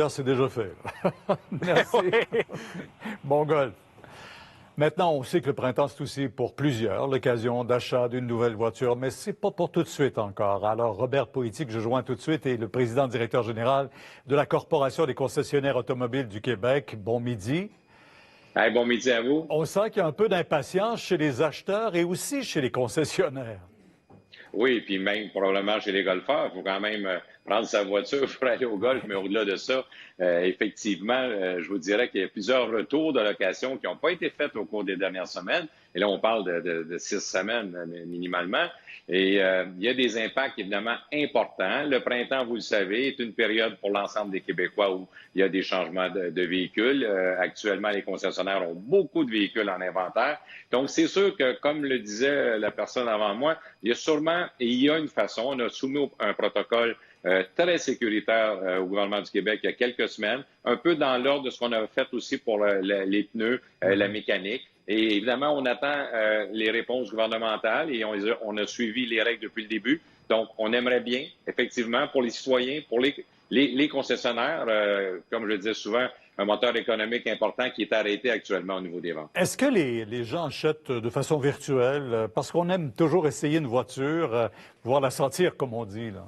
C'est déjà fait. Merci. Bon golf. Maintenant, on sait que le printemps, c'est aussi pour plusieurs l'occasion d'achat d'une nouvelle voiture, mais c'est pas pour tout de suite encore. Alors, Robert Poiti, que je joins tout de suite, est le président directeur général de la Corporation des concessionnaires automobiles du Québec. Bon midi. Hey, bon midi à vous. On sent qu'il y a un peu d'impatience chez les acheteurs et aussi chez les concessionnaires. Oui, puis même probablement chez les golfeurs, il faut quand même prendre sa voiture pour aller au golf, mais au-delà de ça, effectivement, je vous dirais qu'il y a plusieurs retours de location qui n'ont pas été faits au cours des dernières semaines. Et là, on parle de 6 semaines minimalement. Et il y a des impacts évidemment importants. Le printemps, vous le savez, est une période pour l'ensemble des Québécois où il y a des changements de véhicules. Actuellement, les concessionnaires ont beaucoup de véhicules en inventaire. Donc, c'est sûr que, comme le disait la personne avant moi, il y a sûrement, et il y a une façon, on a soumis un protocole très sécuritaire au gouvernement du Québec il y a quelques semaines, un peu dans l'ordre de ce qu'on a fait aussi pour les pneus, la mécanique. Et évidemment, on attend les réponses gouvernementales et on a suivi les règles depuis le début. Donc, on aimerait bien, effectivement, pour les citoyens, pour les concessionnaires, comme je le disais souvent, un moteur économique important qui est arrêté actuellement au niveau des ventes. Est-ce que les gens achètent de façon virtuelle? Parce qu'on aime toujours essayer une voiture, pouvoir la sentir, comme on dit, là.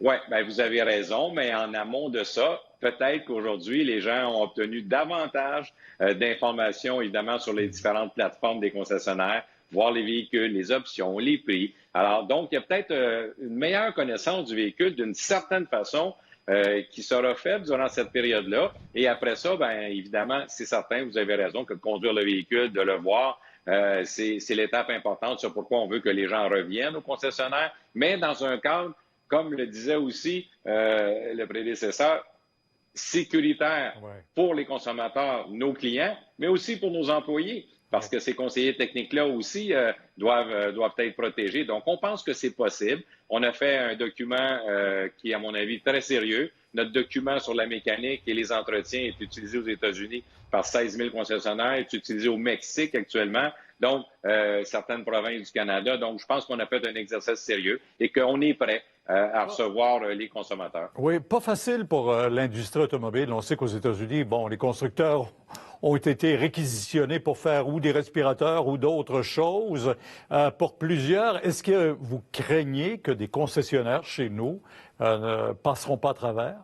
Oui, bien, vous avez raison, mais en amont de ça, peut-être qu'aujourd'hui, les gens ont obtenu davantage d'informations, évidemment, sur les différentes plateformes des concessionnaires, voir les véhicules, les options, les prix. Alors, donc, il y a peut-être une meilleure connaissance du véhicule d'une certaine façon qui sera faite durant cette période-là. Et après ça, bien, évidemment, c'est certain, vous avez raison, que de conduire le véhicule, de le voir, c'est l'étape importante. C'est pourquoi on veut que les gens reviennent aux concessionnaires, mais dans un cadre, comme le disait aussi le prédécesseur, sécuritaire pour les consommateurs, nos clients, mais aussi pour nos employés, parce que ces conseillers techniques-là aussi doivent être protégés. Donc, on pense que c'est possible. On a fait un document qui est, à mon avis, très sérieux. Notre document sur la mécanique et les entretiens est utilisé aux États-Unis par 16 000 concessionnaires, est utilisé au Mexique actuellement, donc certaines provinces du Canada. Donc, je pense qu'on a fait un exercice sérieux et qu'on est prêt à recevoir les consommateurs. Oui, pas facile pour l'industrie automobile. On sait qu'aux États-Unis, bon, les constructeurs ont été réquisitionnés pour faire ou des respirateurs ou d'autres choses. Pour plusieurs, est-ce que vous craignez que des concessionnaires chez nous ne passeront pas à travers?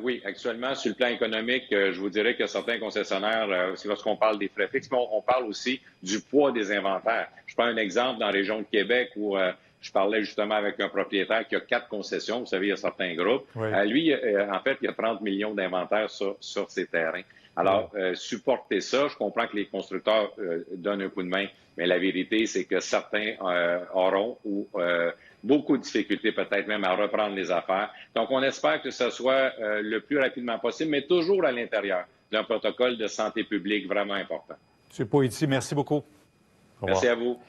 Oui, actuellement, sur le plan économique, je vous dirais que certains concessionnaires, c'est lorsqu'on parle des frais fixes, mais on parle aussi du poids des inventaires. Je prends un exemple dans la région de Québec où je parlais justement avec un propriétaire qui a 4 concessions. Vous savez, il y a certains groupes. Oui. Lui, en fait, il y a 30 millions d'inventaires sur ses terrains. Alors, supporter ça, je comprends que les constructeurs donnent un coup de main, mais la vérité, c'est que certains auront beaucoup de difficultés, peut-être même à reprendre les affaires. Donc, on espère que ce soit le plus rapidement possible, mais toujours à l'intérieur d'un protocole de santé publique vraiment important. M. Poiti, merci beaucoup. Merci à vous.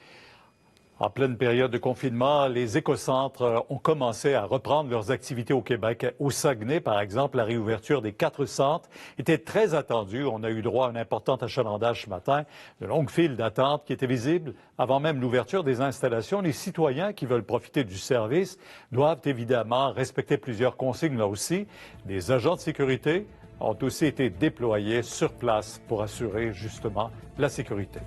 En pleine période de confinement, les écocentres ont commencé à reprendre leurs activités au Québec. Au Saguenay, par exemple, la réouverture des 4 centres était très attendue. On a eu droit à un important achalandage ce matin, de longues files d'attente qui étaient visibles avant même l'ouverture des installations. Les citoyens qui veulent profiter du service doivent évidemment respecter plusieurs consignes là aussi. Des agents de sécurité ont aussi été déployés sur place pour assurer justement la sécurité.